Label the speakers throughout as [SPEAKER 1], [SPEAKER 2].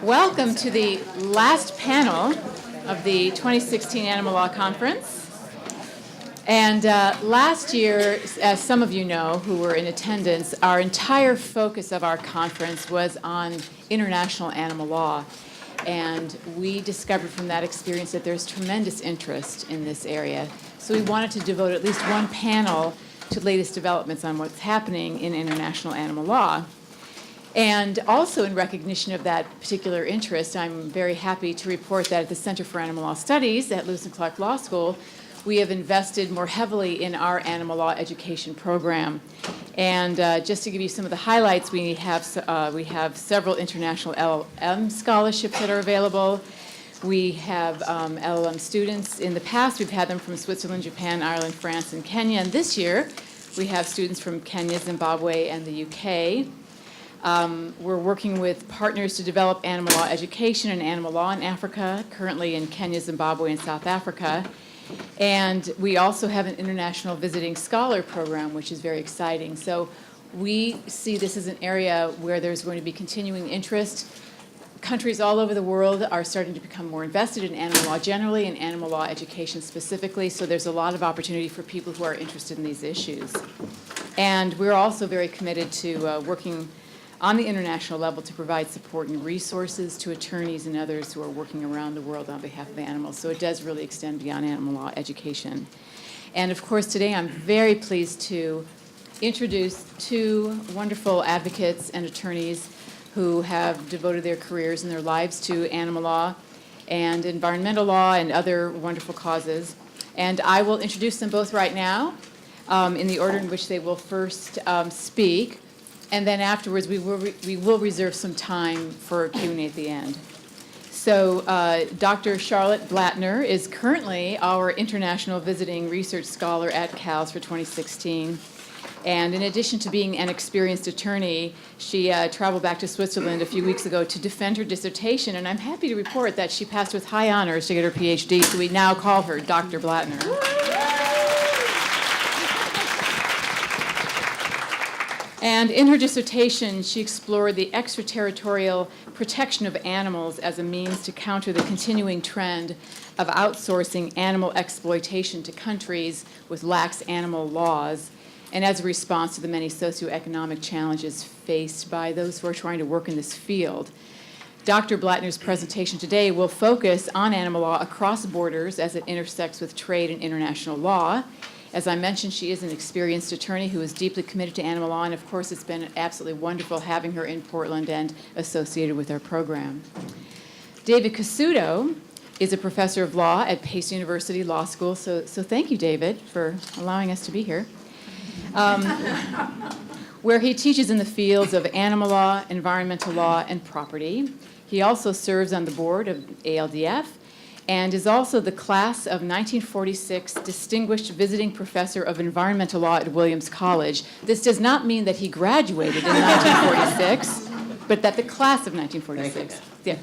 [SPEAKER 1] Welcome to the last panel of the 2016 Animal Law Conference. And last year, as some of you know who were in attendance, our entire focus of our conference was on international animal law. And we discovered from that experience that there's tremendous interest in this area. So we wanted to devote at least one panel to latest developments on what's happening in international animal law. And also in recognition of that particular interest, I'm very happy to report that at the Center for Animal Law Studies at Lewis and Clark Law School, we have invested more heavily in our animal law education program. And just to give you some of the highlights, we have several international LLM scholarships that are available. We have LLM students. In the past, we've had them from Switzerland, Japan, Ireland, France, and Kenya. And this year, we have students from Kenya, Zimbabwe, and the UK. We're working with partners to develop animal law education and animal law in Africa, currently in Kenya, Zimbabwe, and South Africa. And we also have an international visiting scholar program, which is very exciting. So we see this as an area where there's going to be continuing interest. Countries all over the world are starting to become more invested in animal law generally and animal law education specifically. So there's a lot of opportunity for people who are interested in these issues. And we're also very committed to working on the international level to provide support and resources to attorneys and others who are working around the world on behalf of animals. So it does really extend beyond animal law education. And of course, today I'm very pleased to introduce two wonderful advocates and attorneys who have devoted their careers and their lives to animal law and environmental law and other wonderful causes. And I will introduce them both right now in the order in which they will first speak. And then afterwards, we will reserve some time for Q&A at the end. So Dr. Charlotte Blattner is currently our International Visiting Research Scholar at CALS for 2016. And in addition to being an experienced attorney, she traveled back to Switzerland a few weeks ago to defend her dissertation. And I'm happy to report that she passed with high honors to get her PhD, so we now call her Dr. Blattner. And in her dissertation, she explored the extraterritorial protection of animals as a means to counter the continuing trend of outsourcing animal exploitation to countries with lax animal laws, and as a response to the many socioeconomic challenges faced by those who are trying to work in this field. Dr. Blattner's presentation today will focus on animal law across borders as it intersects with trade and international law. As I mentioned, she is an experienced attorney who is deeply committed to animal law, and of course it's been absolutely wonderful having her in Portland and associated with our program. David Cassuto is a professor of law at Pace University Law School, so thank you, David, for allowing us to be here, where he teaches in the fields of animal law, environmental law, and property. He also serves on the board of ALDF, and is also the class of 1946 Distinguished Visiting Professor of Environmental Law at Williams College. This does not mean that he graduated in 1946, but that the class of 1946. Yeah.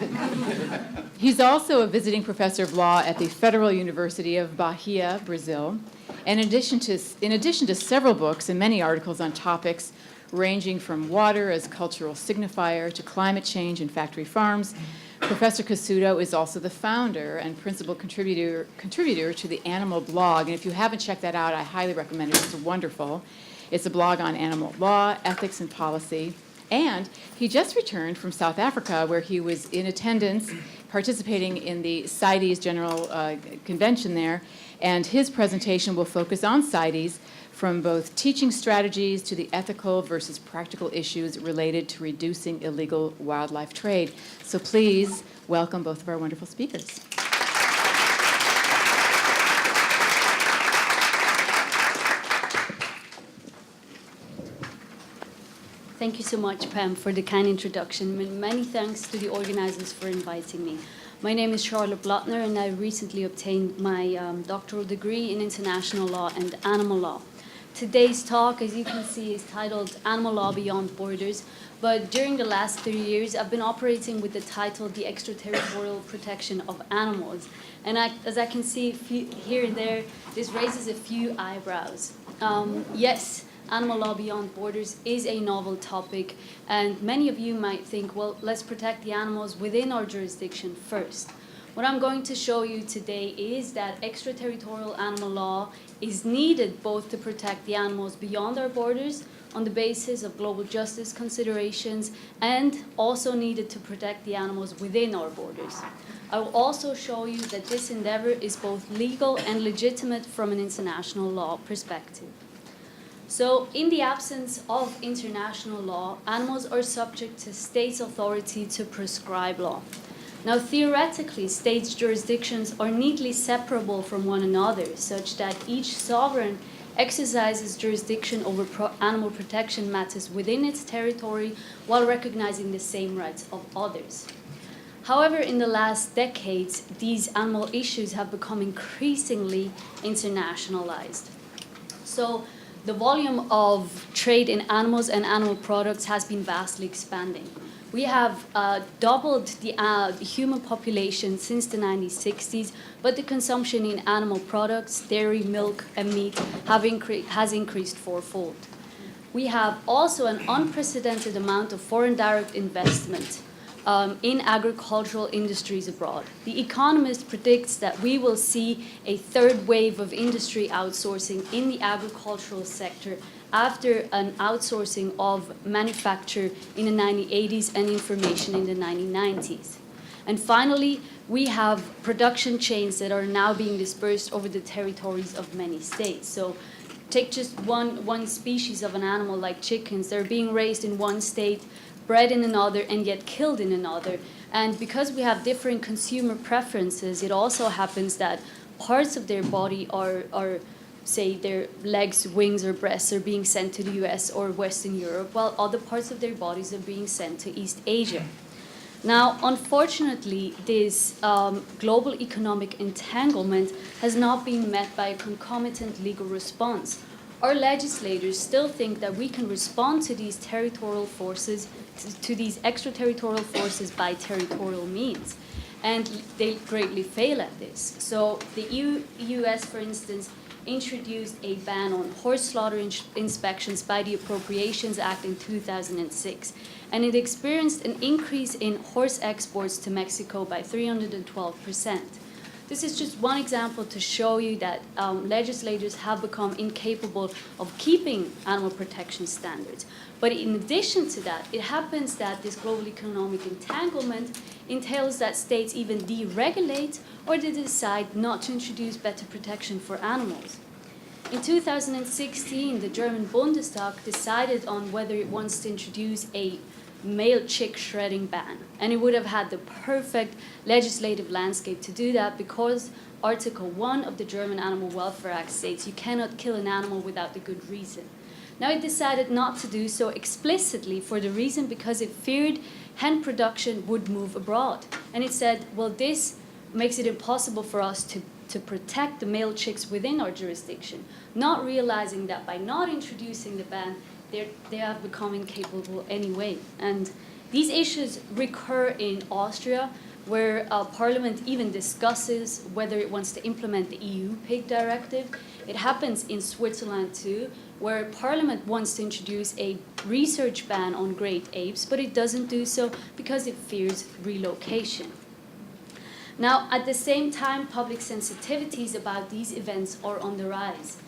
[SPEAKER 1] He's also a visiting professor of law at the Federal University of Bahia, Brazil. And in addition to several books and many articles on topics ranging from water as cultural signifier to climate change and factory farms, Professor Cassuto is also the founder and principal contributor to the Animal blog. And if you haven't checked that out, I highly recommend it. It's wonderful. It's a blog on animal law, ethics, and policy. And he just returned from South Africa, where he was in attendance, participating in the CITES General Convention there. And his presentation will focus on CITES, from both teaching strategies to the ethical versus practical issues related to reducing illegal wildlife trade. So please welcome both of our wonderful speakers.
[SPEAKER 2] Thank you so much, Pam, for the kind introduction. And many thanks to the organizers for inviting me. My name is Charlotte Blattner, and I recently obtained my doctoral degree in international law and animal law. Today's talk, as you can see, is titled Animal Law Beyond Borders, but during the last 3 years, I've been operating with the title The Extraterritorial Protection of Animals. And as I can see here and there, this raises a few eyebrows. Yes, animal law beyond borders is a novel topic, and many of you might think, well, let's protect the animals within our jurisdiction first. What I'm going to show you today is that extraterritorial animal law is needed both to protect the animals beyond our borders on the basis of global justice considerations, and also needed to protect the animals within our borders. I will also show you that this endeavor is both legal and legitimate from an international law perspective. So, in the absence of international law, animals are subject to states' authority to prescribe law. Now, theoretically, states' jurisdictions are neatly separable from one another, such that each sovereign exercises jurisdiction over animal protection matters within its territory while recognizing the same rights of others. However, in the last decades, these animal issues have become increasingly internationalized. So, the volume of trade in animals and animal products has been vastly expanding. We have doubled the human population since the 1960s, but the consumption in animal products, dairy, milk, and meat has increased fourfold. We have also an unprecedented amount of foreign direct investment in agricultural industries abroad. The Economist predicts that we will see a third wave of industry outsourcing in the agricultural sector after an outsourcing of manufacture in the 1980s and information in the 1990s. And finally, we have production chains that are now being dispersed over the territories of many states. So take just one species of an animal like chickens. They're being raised in one state, bred in another, and yet killed in another. And because we have different consumer preferences, it also happens that parts of their body are say their legs, wings, or breasts are being sent to the US or Western Europe, while other parts of their bodies are being sent to East Asia. Now, unfortunately, this global economic entanglement has not been met by a concomitant legal response. Our legislators still think that we can respond to these territorial forces, to these extraterritorial forces by territorial means, and they greatly fail at this. So the US, for instance, introduced a ban on horse slaughter inspections by the Appropriations Act in 2006, and it experienced an increase in horse exports to Mexico by 312%. This is just one example to show you that legislators have become incapable of keeping animal protection standards. But in addition to that, it happens that this global economic entanglement entails that states even deregulate or they decide not to introduce better protection for animals. In 2016, the German Bundestag decided on whether it wants to introduce a male chick shredding ban. And it would have had the perfect legislative landscape to do that because Article 1 of the German Animal Welfare Act states you cannot kill an animal without a good reason. Now it decided not to do so explicitly for the reason because it feared hen production would move abroad. And it said, well, this makes it impossible for us to protect the male chicks within our jurisdiction, not realizing that by not introducing the ban, they have become incapable anyway. And these issues recur in Austria, where Parliament even discusses whether it wants to implement the EU pig directive. It happens in Switzerland too, where Parliament wants to introduce a research ban on great apes, but it doesn't do so because it fears relocation. Now, at the same time, public sensitivities about these events are on the rise.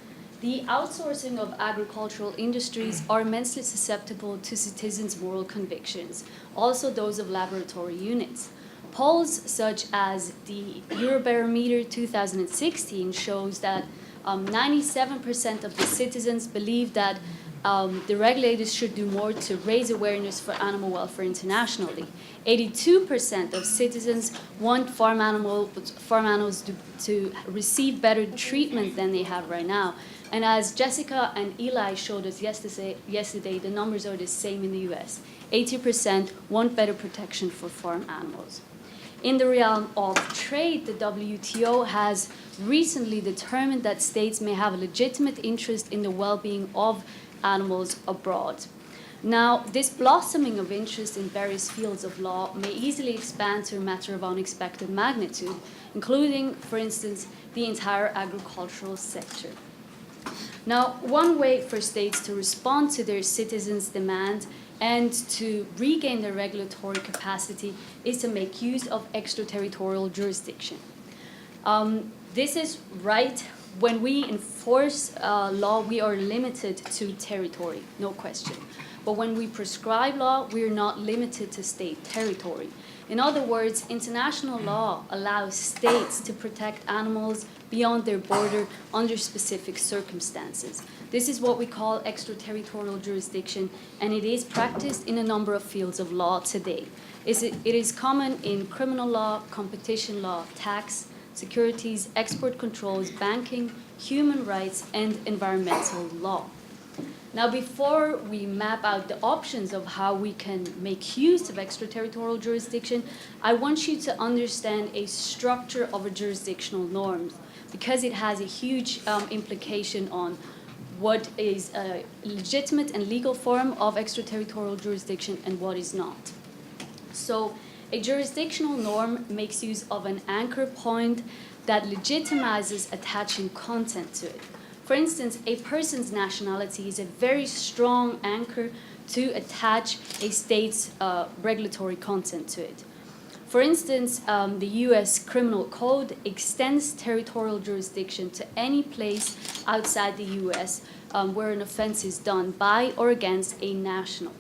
[SPEAKER 2] The outsourcing of agricultural industries are immensely susceptible to citizens' moral convictions, also those of laboratory units. Polls such as the Eurobarometer 2016 shows that 97% of the citizens believe that the regulators should do more to raise awareness for animal welfare internationally. 82% of citizens want farm animals to receive better treatment than they have right now. And as Jessica and Eli showed us yesterday, the numbers are the same in the US. 80% want better protection for farm animals. In the realm of trade, the WTO has recently determined that states may have a legitimate interest in the well-being of animals abroad. Now, this blossoming of interest in various fields of law may easily expand to a matter of unexpected magnitude, including, for instance, the entire agricultural sector. Now, one way for states to respond to their citizens' demand and to regain their regulatory capacity is to make use of extraterritorial jurisdiction. This is right. When we enforce law, we are limited to territory, no question. But when we prescribe law, we are not limited to state territory. In other words, international law allows states to protect animals beyond their border under specific circumstances. This is what we call extraterritorial jurisdiction, and it is practiced in a number of fields of law today. It is common in criminal law, competition law, tax, securities, export controls, banking, human rights, and environmental law. Now, before we map out the options of how we can make use of extraterritorial jurisdiction, I want you to understand a structure of a jurisdictional norm, because it has a huge implication on what is a legitimate and legal form of extraterritorial jurisdiction and what is not. So, a jurisdictional norm makes use of an anchor point that legitimizes attaching content to it. For instance, a person's nationality is a very strong anchor to attach a state's regulatory content to it. For instance, the US Criminal Code extends territorial jurisdiction to any place outside the US where an offense is done by or against a national.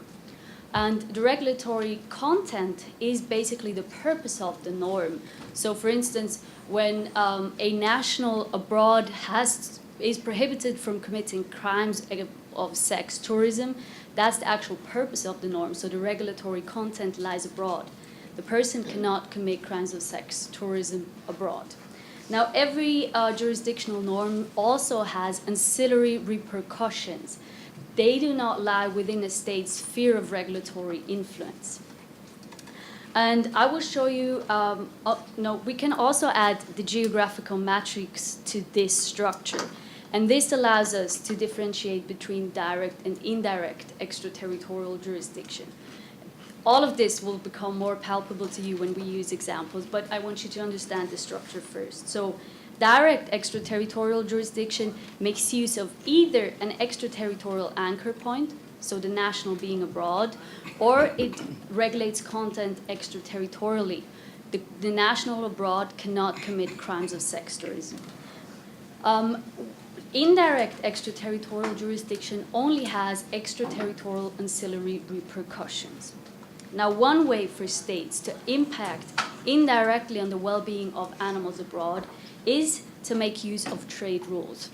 [SPEAKER 2] And the regulatory content is basically the purpose of the norm. So, for instance, when a national abroad is prohibited from committing crimes of sex tourism, that's the actual purpose of the norm. So the regulatory content lies abroad. The person cannot commit crimes of sex tourism abroad. Now, every jurisdictional norm also has ancillary repercussions. They do not lie within a state's sphere of regulatory influence. And I will show you, we can also add the geographical matrix to this structure. And this allows us to differentiate between direct and indirect extraterritorial jurisdiction. All of this will become more palpable to you when we use examples, but I want you to understand the structure first. So, direct extraterritorial jurisdiction makes use of either an extraterritorial anchor point, so the national being abroad, or it regulates content extraterritorially. The national abroad cannot commit crimes of sex tourism. Indirect extraterritorial jurisdiction only has extraterritorial ancillary repercussions. Now, one way for states to impact indirectly on the well-being of animals abroad is to make use of trade rules.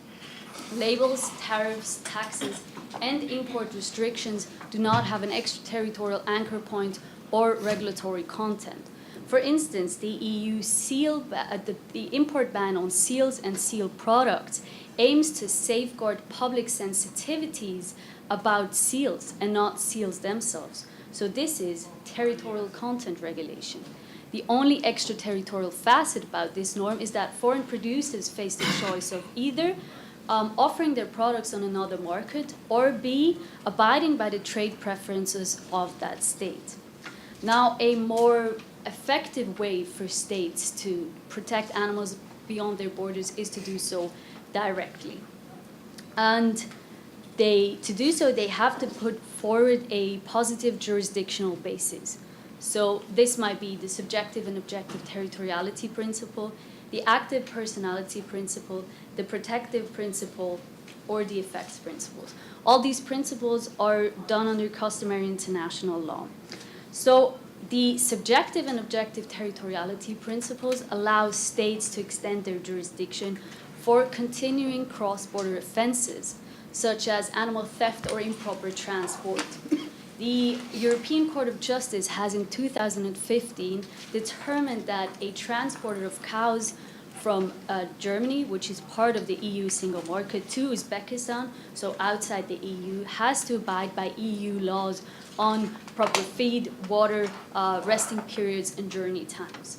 [SPEAKER 2] Labels, tariffs, taxes, and import restrictions do not have an extraterritorial anchor point or regulatory content. For instance, the EU the import ban on seals and seal products aims to safeguard public sensitivities about seals and not seals themselves. So this is territorial content regulation. The only extraterritorial facet about this norm is that foreign producers face the choice of either offering their products on another market, or B, abiding by the trade preferences of that state. Now, a more effective way for states to protect animals beyond their borders is to do so directly. And to do so, they have to put forward a positive jurisdictional basis. So this might be the subjective and objective territoriality principle, the active personality principle, the protective principle, or the effects principles. All these principles are done under customary international law. So the subjective and objective territoriality principles allow states to extend their jurisdiction for continuing cross-border offenses, such as animal theft or improper transport. The European Court of Justice has in 2015 determined that a transporter of cows from Germany, which is part of the EU single market, to Uzbekistan, so outside the EU, has to abide by EU laws on proper feed, water, resting periods, and journey times.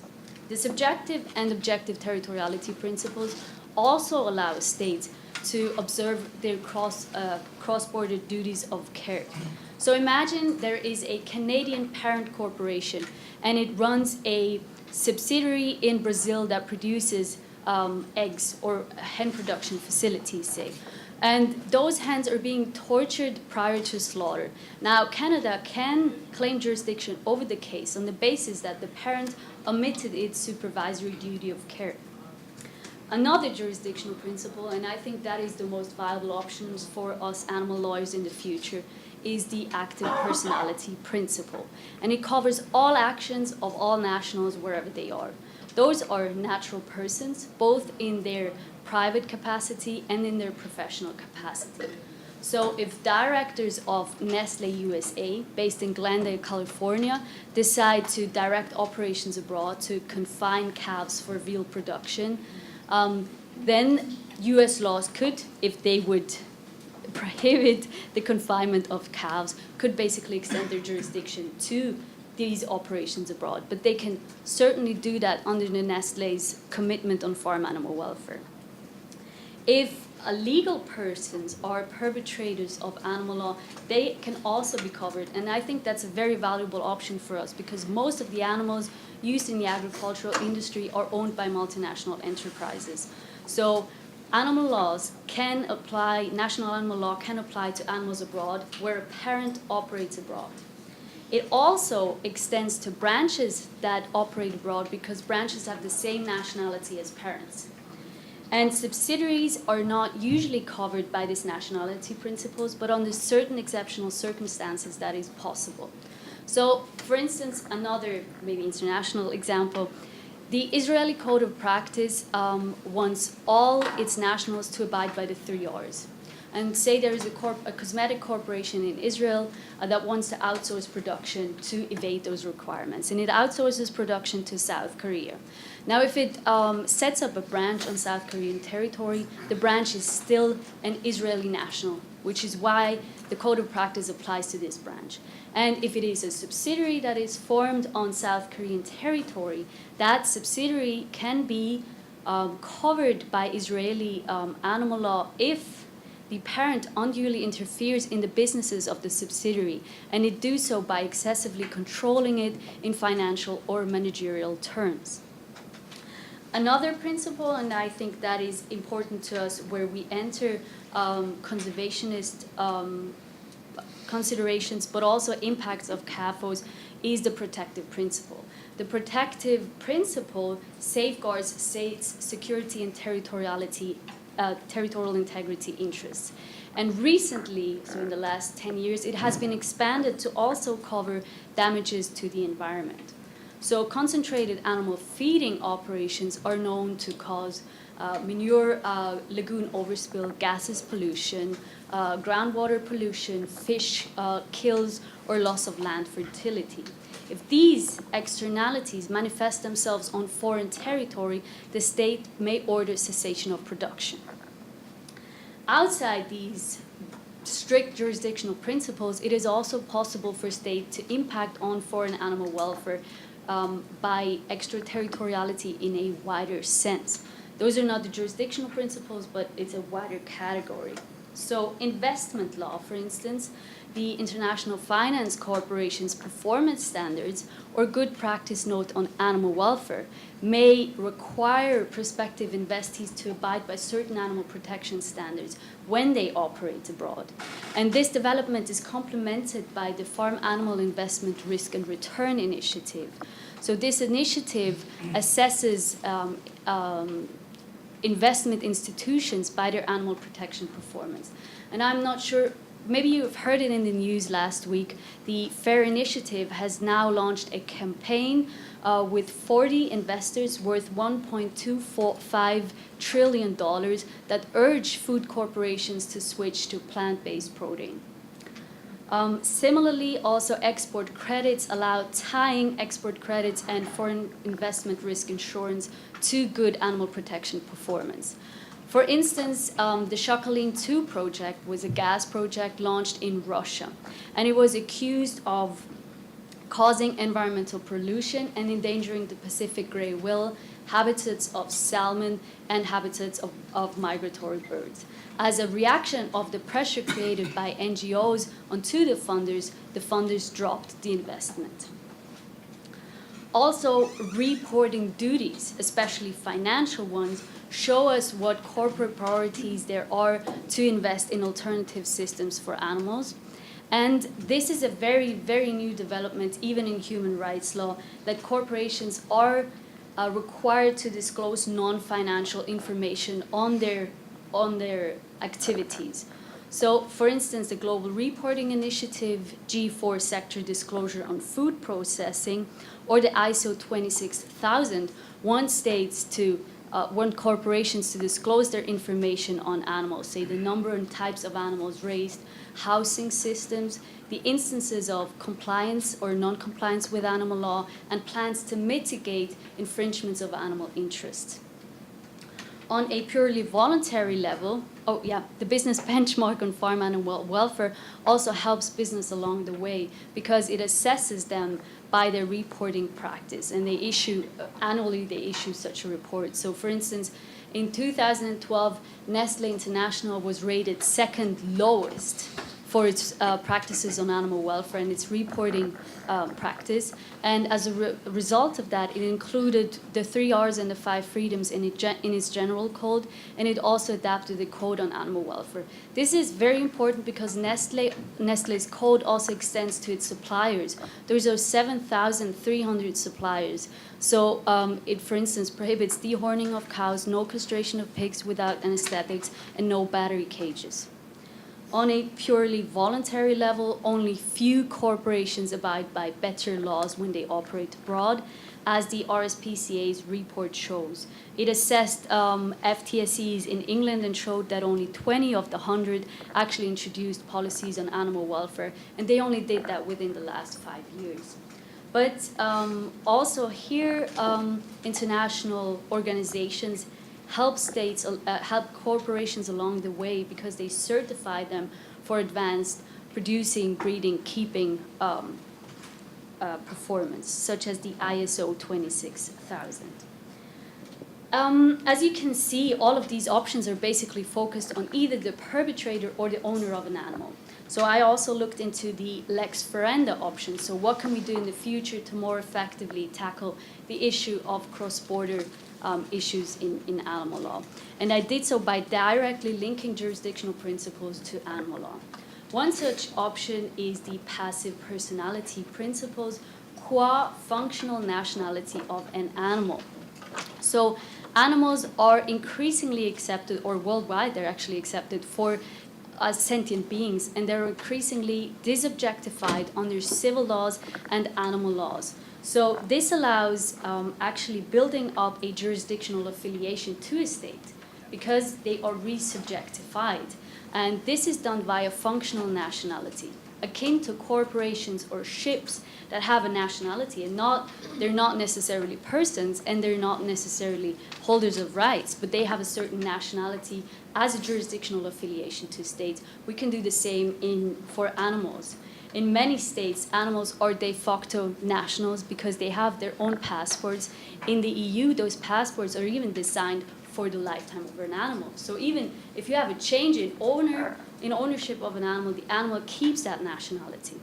[SPEAKER 2] The subjective and objective territoriality principles also allow states to observe their cross-border duties of care. So imagine there is a Canadian parent corporation, and it runs a subsidiary in Brazil that produces eggs, or hen production facilities, say. And those hens are being tortured prior to slaughter. Now, Canada can claim jurisdiction over the case on the basis that the parent omitted its supervisory duty of care. Another jurisdictional principle, and I think that is the most viable option for us animal lawyers in the future, is the active personality principle. And it covers all actions of all nationals wherever they are. Those are natural persons, both in their private capacity and in their professional capacity. So if directors of Nestle USA, based in Glendale, California, decide to direct operations abroad to confine calves for veal production, then US laws could, if they would prohibit the confinement of calves, could basically extend their jurisdiction to these operations abroad. But they can certainly do that under the Nestle's commitment on farm animal welfare. If legal persons are perpetrators of animal law, they can also be covered. And I think that's a very valuable option for us because most of the animals used in the agricultural industry are owned by multinational enterprises. So animal laws can apply, national animal law can apply to animals abroad where a parent operates abroad. It also extends to branches that operate abroad because branches have the same nationality as parents. And subsidiaries are not usually covered by this nationality principles, but under certain exceptional circumstances that is possible. So, for instance, another maybe international example, the Israeli Code of Practice wants all its nationals to abide by the 3 R's. And say there is a cosmetic corporation in Israel that wants to outsource production to evade those requirements. And it outsources production to South Korea. Now, if it sets up a branch on South Korean territory, the branch is still an Israeli national, which is why the Code of Practice applies to this branch. And if it is a subsidiary that is formed on South Korean territory, that subsidiary can be covered by Israeli animal law if the parent unduly interferes in the businesses of the subsidiary, and it do so by excessively controlling it in financial or managerial terms. Another principle, and I think that is important to us where we enter conservationist considerations, but also impacts of CAFOs, is the protective principle. The protective principle safeguards states' security and territoriality, territorial integrity interests. And recently, so in the last 10 years, it has been expanded to also cover damages to the environment. So concentrated animal feeding operations are known to cause manure, lagoon overspill, gases pollution, groundwater pollution, fish kills, or loss of land fertility. If these externalities manifest themselves on foreign territory, the state may order cessation of production. Outside these strict jurisdictional principles, it is also possible for state to impact on foreign animal welfare by extraterritoriality in a wider sense. Those are not the jurisdictional principles, but it's a wider category. So investment law, for instance, the International Finance Corporation's performance standards or good practice note on animal welfare may require prospective investees to abide by certain animal protection standards when they operate abroad. And this development is complemented by the Farm Animal Investment Risk and Return Initiative. So this initiative assesses investment institutions by their animal protection performance. And I'm not sure, maybe you've heard it in the news last week, the FAIR initiative has now launched a campaign with 40 investors worth $1.25 trillion that urge food corporations to switch to plant-based protein. Similarly, also export credits allow tying export credits and foreign investment risk insurance to good animal protection performance. For instance, the Sakhalin 2 project was a gas project launched in Russia, and it was accused of causing environmental pollution and endangering the Pacific gray whale, habitats of salmon, and habitats of migratory birds. As a reaction of the pressure created by NGOs onto the funders dropped the investment. Also, reporting duties, especially financial ones, show us what corporate priorities there are to invest in alternative systems for animals. And this is a very, very new development, even in human rights law, that corporations are required to disclose non-financial information on their activities. So, for instance, the Global Reporting Initiative, G4 Sector Disclosure on Food Processing, or the ISO 26000 want corporations to disclose their information on animals, say the number and types of animals raised, housing systems, the instances of compliance or non-compliance with animal law, and plans to mitigate infringements of animal interests. On a purely voluntary level, the business benchmark on farm animal welfare also helps business along the way because it assesses them by their reporting practice, and they issue annually such a report. So, for instance, in 2012, Nestle International was rated second lowest for its practices on animal welfare and its reporting practice. And as a result of that, it included the 3 R's and the 5 freedoms in its general code, and it also adapted the code on animal welfare. This is very important because Nestle's code also extends to its suppliers. Those are 7,300 suppliers. So it, for instance, prohibits dehorning of cows, no castration of pigs without anesthetics, and no battery cages. On a purely voluntary level, only few corporations abide by better laws when they operate abroad, as the RSPCA's report shows. It assessed FTSEs in England and showed that only 20 of the 100 actually introduced policies on animal welfare, and they only did that within the last 5 years. But also here, international organizations help corporations along the way because they certify them for advanced producing, breeding, keeping performance, such as the ISO 26000. As you can see, all of these options are basically focused on either the perpetrator or the owner of an animal. So I also looked into the Lex Ferenda option. So what can we do in the future to more effectively tackle the issue of cross-border issues in animal law? And I did so by directly linking jurisdictional principles to animal law. One such option is the passive personality principles qua functional nationality of an animal. So animals are increasingly accepted, or worldwide they're actually accepted for as sentient beings, and they're increasingly disobjectified under civil laws and animal laws. So this allows actually building up a jurisdictional affiliation to a state because they are resubjectified. And this is done via functional nationality, akin to corporations or ships that have a nationality, and they're not necessarily persons and they're not necessarily holders of rights, but they have a certain nationality as a jurisdictional affiliation to states. We can do the same for animals. In many states, animals are de facto nationals because they have their own passports. In the EU, those passports are even designed for the lifetime of an animal. So even if you have a change in ownership of an animal, the animal keeps that nationality.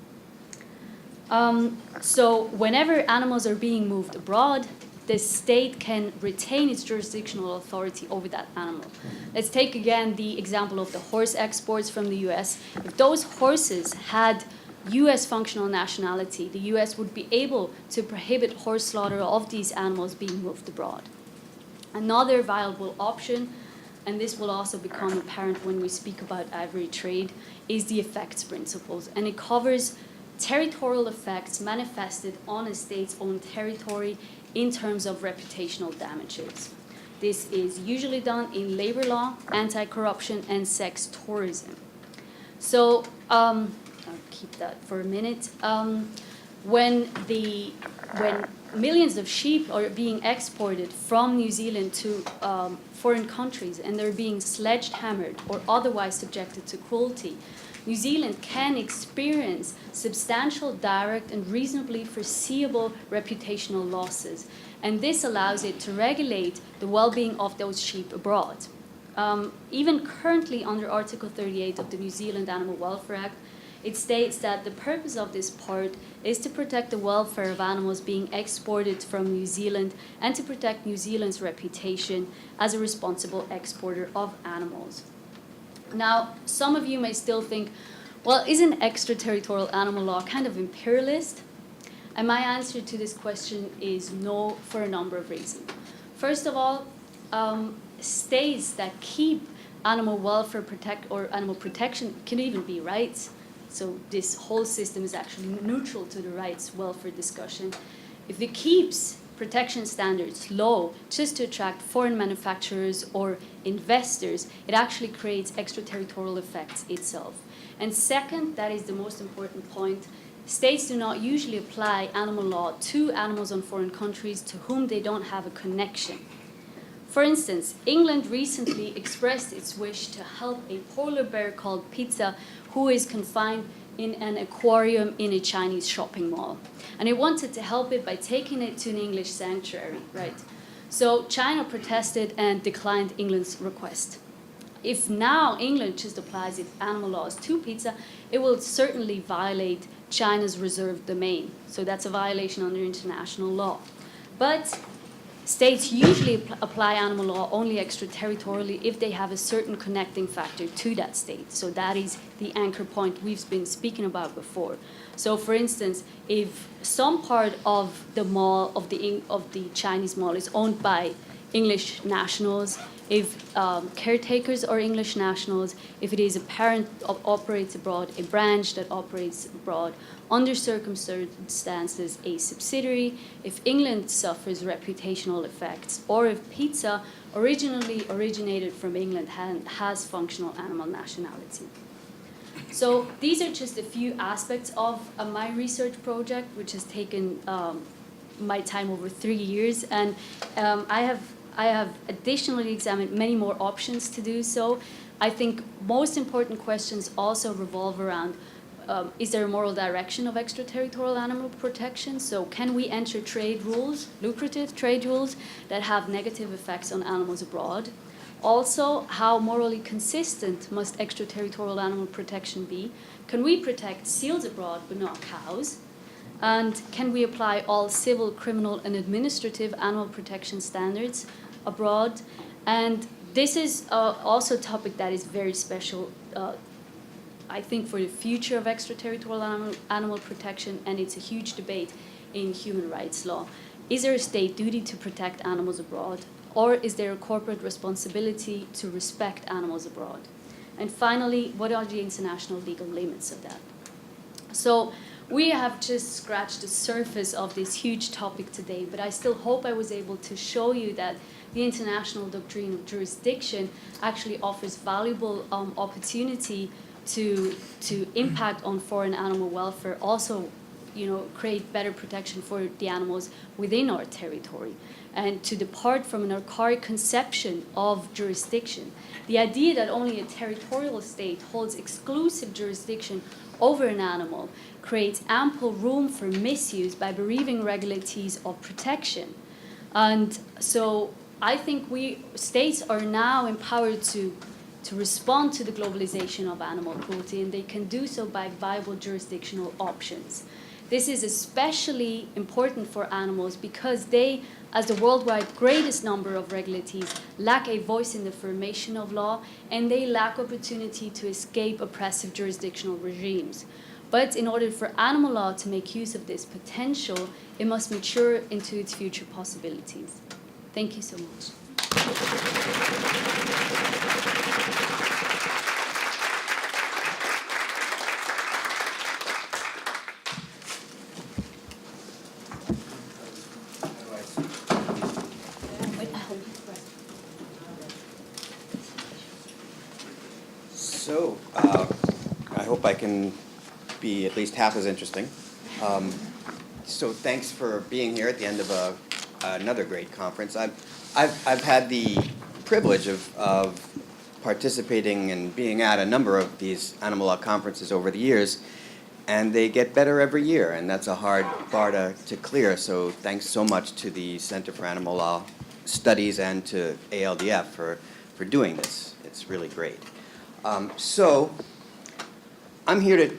[SPEAKER 2] So whenever animals are being moved abroad, the state can retain its jurisdictional authority over that animal. Let's take again the example of the horse exports from the US. If those horses had US functional nationality, the US would be able to prohibit horse slaughter of these animals being moved abroad. Another viable option, and this will also become apparent when we speak about ivory trade, is the effects principles, and it covers territorial effects manifested on a state's own territory in terms of reputational damages. This is usually done in labor law, anti-corruption, and sex tourism. So I'll keep that for a minute. When millions of sheep are being exported from New Zealand to foreign countries and they're being sledgehammered or otherwise subjected to cruelty, New Zealand can experience substantial direct and reasonably foreseeable reputational losses, and this allows it to regulate the well-being of those sheep abroad. Even currently under Article 38 of the New Zealand Animal Welfare Act, it states that the purpose of this part is to protect the welfare of animals being exported from New Zealand and to protect New Zealand's reputation as a responsible exporter of animals. Now, some of you may still think, well, isn't extraterritorial animal law kind of imperialist? And my answer to this question is no, for a number of reasons. First of all, states that keep animal welfare or animal protection can even be rights. So this whole system is actually neutral to the rights welfare discussion. If it keeps protection standards low just to attract foreign manufacturers or investors, it actually creates extraterritorial effects itself. And second, that is the most important point, states do not usually apply animal law to animals on foreign countries to whom they don't have a connection. For instance, England recently expressed its wish to help a polar bear called Pizza who is confined in an aquarium in a Chinese shopping mall. And it wanted to help it by taking it to an English sanctuary, right? So China protested and declined England's request. If now England just applies its animal laws to Pizza, it will certainly violate China's reserved domain. So that's a violation under international law. But states usually apply animal law only extraterritorially if they have a certain connecting factor to that state. So that is the anchor point we've been speaking about before. So for instance, if some part of the mall, of the Chinese mall is owned by English nationals, if caretakers are English nationals, if it is a parent operates abroad, a branch that operates abroad, under circumstances a subsidiary, if England suffers reputational effects, or if Pizza originally originated from England and has functional animal nationality. So these are just a few aspects of my research project, which has taken my time over 3 years, and I have additionally examined many more options to do so. I think most important questions also revolve around is there a moral direction of extraterritorial animal protection? So can we enter trade rules, lucrative trade rules, that have negative effects on animals abroad? Also, how morally consistent must extraterritorial animal protection be? Can we protect seals abroad but not cows? And can we apply all civil, criminal, and administrative animal protection standards abroad? And this is also a topic that is very special, I think, for the future of extraterritorial animal protection, and it's a huge debate in human rights law. Is there a state duty to protect animals abroad, or is there a corporate responsibility to respect animals abroad? And finally, what are the international legal limits of that? So we have just scratched the surface of this huge topic today, but I still hope I was able to show you that the international doctrine of jurisdiction actually offers valuable opportunity to impact on foreign animal welfare, also, create better protection for the animals within our territory, and to depart from an archaic conception of jurisdiction. The idea that only a territorial state holds exclusive jurisdiction over an animal creates ample room for misuse by bereaving regulatees of protection. And so I think states are now empowered to respond to the globalization of animal cruelty, and they can do so by viable jurisdictional options. This is especially important for animals because they, as the worldwide greatest number of regulatees, lack a voice in the formation of law, and they lack opportunity to escape oppressive jurisdictional regimes. But in order for animal law to make use of this potential, it must mature into its future possibilities. Thank you so much.
[SPEAKER 3] So, I hope I can be at least half as interesting. So thanks for being here at the end of another great conference. I've had the privilege of participating and being at a number of these animal law conferences over the years, and they get better every year, and that's a hard bar to clear. So thanks so much to the Center for Animal Law Studies and to ALDF for doing this. It's really great. So I'm here to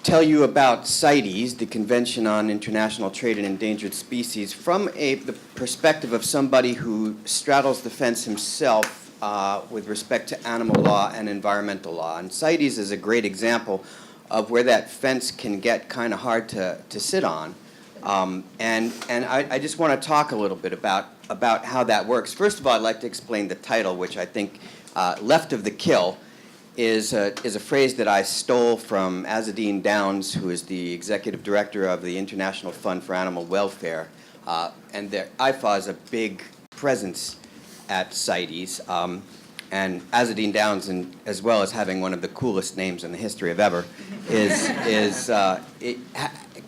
[SPEAKER 3] tell you about CITES, the Convention on International Trade in Endangered Species, from the perspective of somebody who straddles the fence himself with respect to animal law and environmental law. And CITES is a great example of where that fence can get kind of hard to sit on. And I just want to talk a little bit about how that works. First of all, I'd like to explain the title, which I think, left of the kill, is a phrase that I stole from Azzedine Downs, who is the executive director of the International Fund for Animal Welfare. And IFA is a big presence at CITES. And Azzedine Downs, as well as having one of the coolest names in the history of ever,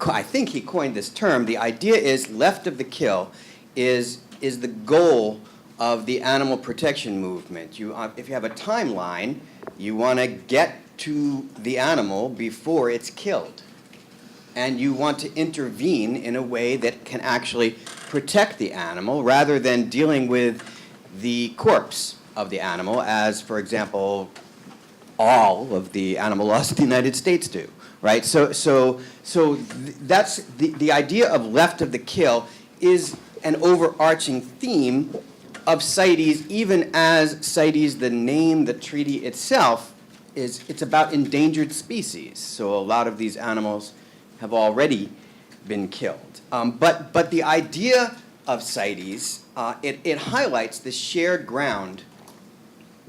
[SPEAKER 3] I think he coined this term. The idea is left of the kill is the goal of the animal protection movement. If you have a timeline, you want to get to the animal before it's killed. And you want to intervene in a way that can actually protect the animal rather than dealing with the corpse of the animal, as, for example, all of the animal laws of the United States do, right? So that's the idea of left of the kill is an overarching theme of CITES, even as CITES, the name, the treaty itself, it's about endangered species. So a lot of these animals have already been killed. But the idea of CITES, it highlights the shared ground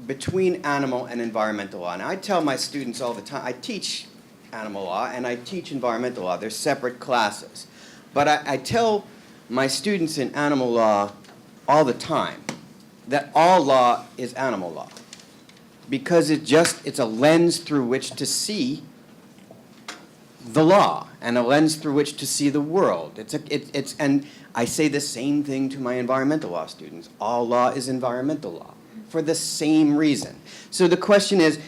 [SPEAKER 3] between animal and environmental law. And I tell my students all the time, I teach animal law and I teach environmental law. They're separate classes. But I tell my students in animal law all the time that all law is animal law, because it's a lens through which to see the law and a lens through which to see the world. And I say the same thing to my environmental law students. All law is environmental law for the same reason. So the question is,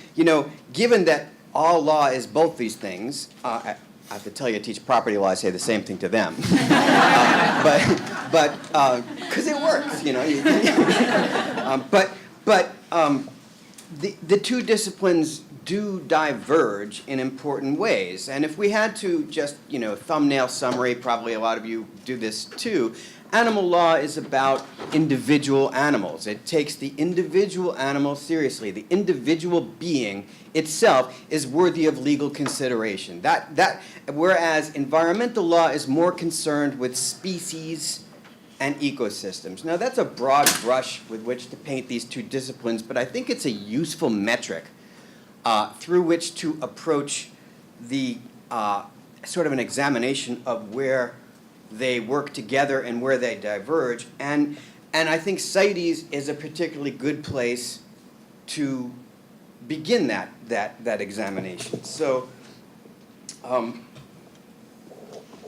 [SPEAKER 3] given that all law is both these things, I have to tell you, I teach property law, I say the same thing to them. But because it works, the two disciplines do diverge in important ways. And if we had to just, thumbnail summary, probably a lot of you do this too, animal law is about individual animals. It takes the individual animal seriously. The individual being itself is worthy of legal consideration. Whereas environmental law is more concerned with species and ecosystems. Now, that's a broad brush with which to paint these two disciplines, but I think it's a useful metric through which to approach the sort of an examination of where they work together and where they diverge. And I think CITES is a particularly good place to begin that examination. So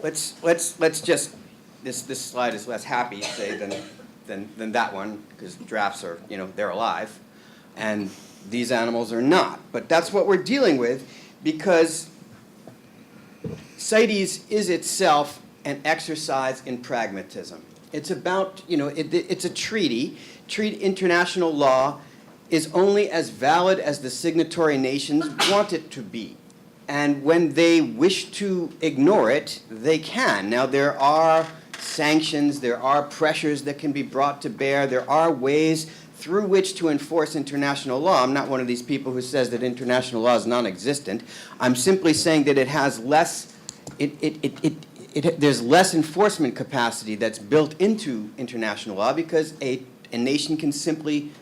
[SPEAKER 3] let's just, this slide is less happy, say, than that one, because giraffes are, they're alive, and these animals are not. But that's what we're dealing with, because CITES is itself an exercise in pragmatism. It's about, it's a treaty. International law is only as valid as the signatory nations want it to be. And when they wish to ignore it, they can. Now, there are sanctions, there are pressures that can be brought to bear, there are ways through which to enforce international law. I'm not one of these people who says that international law is non-existent. I'm simply saying that it has less, there's less enforcement capacity that's built into international law, because a nation can simply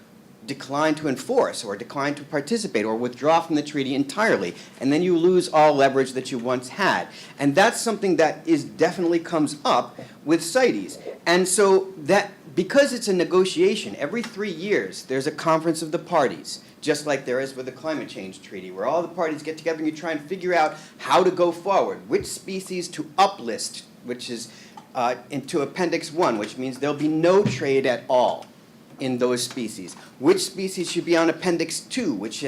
[SPEAKER 3] decline to enforce or decline to participate or withdraw from the treaty entirely, and then you lose all leverage that you once had. And that's something that definitely comes up with CITES. And so that, because it's a negotiation, every 3 years there's a conference of the parties, just like there is with the climate change treaty, where all the parties get together and you try and figure out how to go forward, which species to uplist, which is into Appendix 1, which means there'll be no trade at all in those species. Which species should be on Appendix 2, which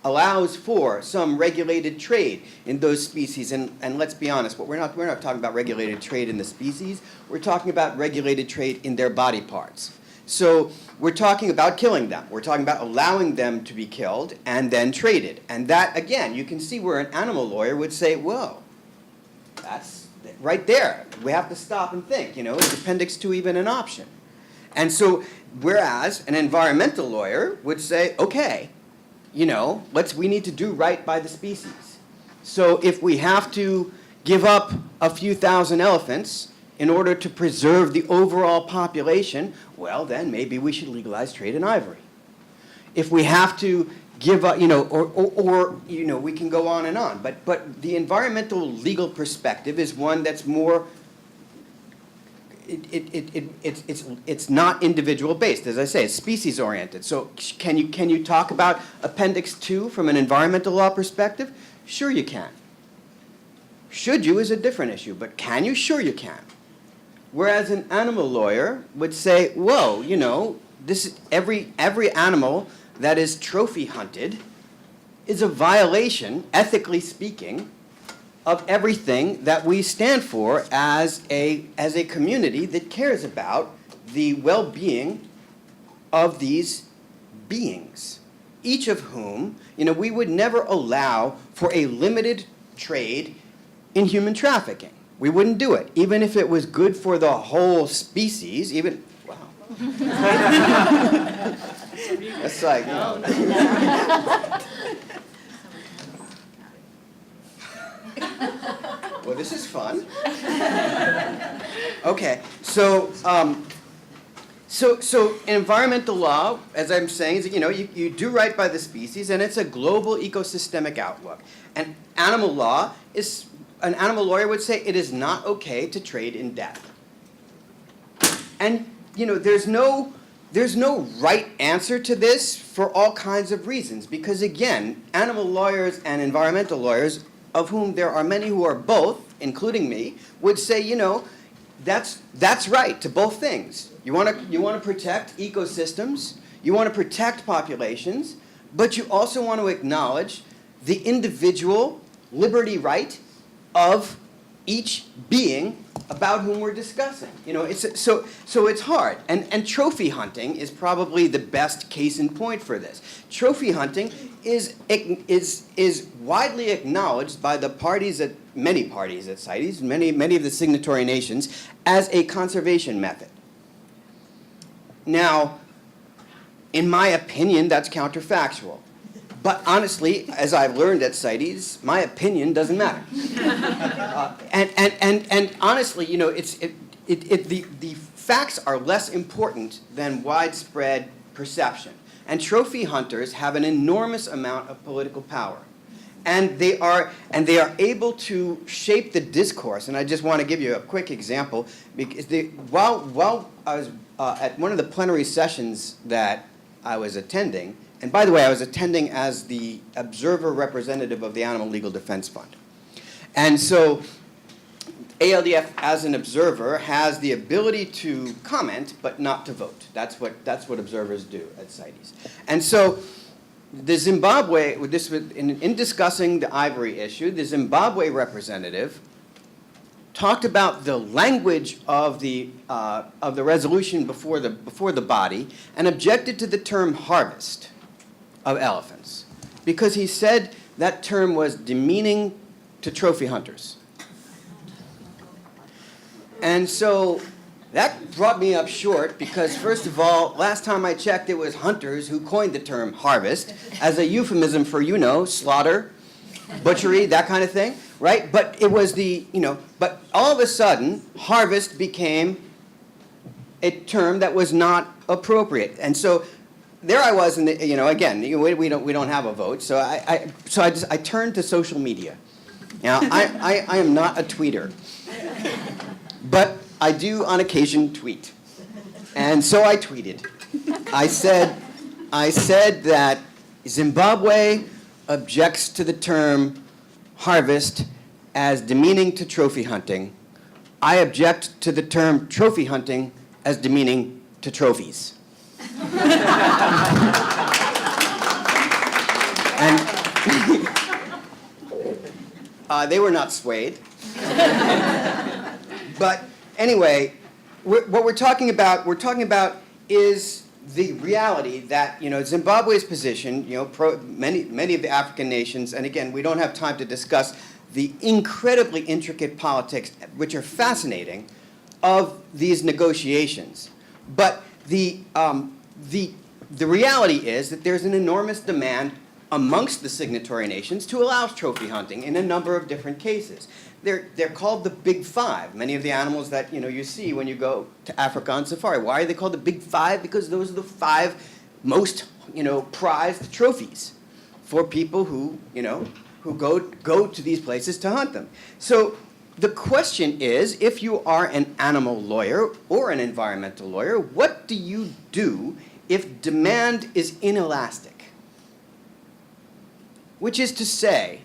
[SPEAKER 3] allows for some regulated trade in those species. And let's be honest, we're not talking about regulated trade in the species. We're talking about regulated trade in their body parts. So we're talking about killing them. We're talking about allowing them to be killed and then traded. And that, again, you can see where an animal lawyer would say, whoa, that's right there. We have to stop and think, is Appendix 2 even an option? And so, whereas an environmental lawyer would say, okay, we need to do right by the species. So if we have to give up a few thousand elephants in order to preserve the overall population, well, then maybe we should legalize trade in ivory. If we have to give up, we can go on and on. But the environmental legal perspective is one that's more, it's not individual based. As I say, it's species oriented. So can you talk about Appendix 2 from an environmental law perspective? Sure you can. Should you is a different issue, but can you? Sure you can. Whereas an animal lawyer would say, whoa, this is every animal that is trophy hunted is a violation, ethically speaking, of everything that we stand for as a community that cares about the well-being of these beings, each of whom, we would never allow for a limited trade in human trafficking. We wouldn't do it, even if it was good for the whole species, wow. That's like, Well, this is fun. Okay, so environmental law, as I'm saying, is you do right by the species, and it's a global ecosystemic outlook. And animal law is, an animal lawyer would say it is not okay to trade in death. And there's no right answer to this for all kinds of reasons, because again, animal lawyers and environmental lawyers, of whom there are many who are both, including me, would say, that's right to both things. You want to protect ecosystems, you want to protect populations, but you also want to acknowledge the individual liberty right of each being about whom we're discussing. So it's hard. And trophy hunting is probably the best case in point for this. Trophy hunting is widely acknowledged by the many parties at CITES, many of the signatory nations, as a conservation method. Now, in my opinion, that's counterfactual. But honestly, as I've learned at CITES, my opinion doesn't matter. And honestly, the facts are less important than widespread perception. And trophy hunters have an enormous amount of political power. And they are able to shape the discourse. And I just want to give you a quick example. Because while I was at one of the plenary sessions that I was attending, and by the way, I was attending as the observer representative of the Animal Legal Defense Fund. And so ALDF, as an observer, has the ability to comment, but not to vote. That's what observers do at CITES. And so the Zimbabwe, in discussing the ivory issue, the Zimbabwe representative talked about the language of the resolution before the body and objected to the term harvest of elephants, because he said that term was demeaning to trophy hunters. And so that brought me up short, because first of all, last time I checked, it was hunters who coined the term harvest as a euphemism for, slaughter, butchery, that kind of thing, right? But it was but all of a sudden, harvest became a term that was not appropriate. And so there I was, in the, again, we don't have a vote, so I turned to social media. Now, I am not a tweeter, but I do on occasion tweet, and so I tweeted. I said that Zimbabwe objects to the term harvest as demeaning to trophy hunting. I object to the term trophy hunting as demeaning to trophies. And they were not swayed. But anyway, what we're talking about is the reality that, Zimbabwe's position, many of the African nations, and again, we don't have time to discuss the incredibly intricate politics, which are fascinating, of these negotiations. But the reality is that there's an enormous demand amongst the signatory nations to allow trophy hunting in a number of different cases. They're called the Big Five. Many of the animals that you see when you go to Africa on safari. Why are they called the Big Five? Because those are the 5 most prized trophies for people who go to these places to hunt them. So the question is, if you are an animal lawyer or an environmental lawyer, what do you do if demand is inelastic? Which is to say,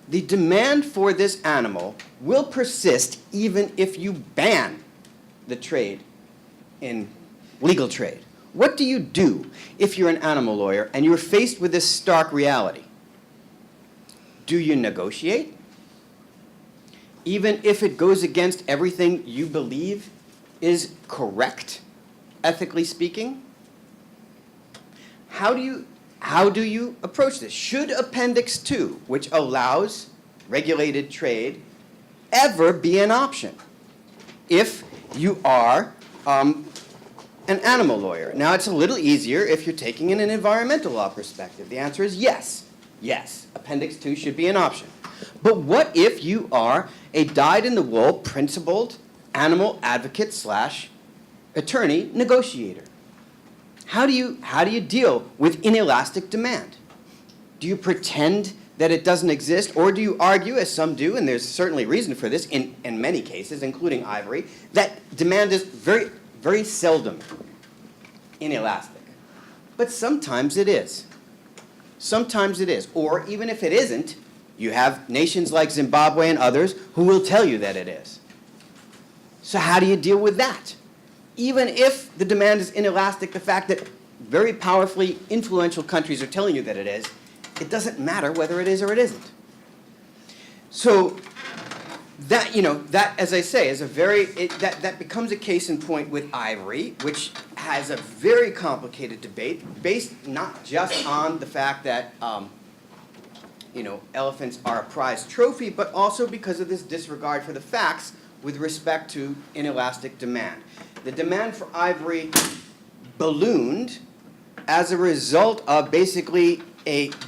[SPEAKER 3] the demand for this animal will persist even if you ban the trade in legal trade. What do you do if you're an animal lawyer and you're faced with this stark reality? Do you negotiate? Even if it goes against everything you believe is correct, ethically speaking? How do you approach this? Should Appendix 2, which allows regulated trade, ever be an option if you are an animal lawyer? Now, it's a little easier if you're taking in an environmental law perspective. The answer is yes. Yes, Appendix 2 should be an option. But what if you are a dyed-in-the-wool, principled animal advocate / attorney negotiator? How do you deal with inelastic demand? Do you pretend that it doesn't exist, or do you argue, as some do, and there's certainly reason for this in many cases, including ivory, that demand is very, very seldom inelastic? But sometimes it is. Sometimes it is. Or even if it isn't, you have nations like Zimbabwe and others who will tell you that it is. So how do you deal with that? Even if the demand is inelastic, the fact that very powerfully influential countries are telling you that it is, it doesn't matter whether it is or it isn't. So that, that, as I say, is that becomes a case in point with ivory, which has a very complicated debate based not just on the fact that, elephants are a prized trophy, but also because of this disregard for the facts with respect to inelastic demand. The demand for ivory ballooned as a result of basically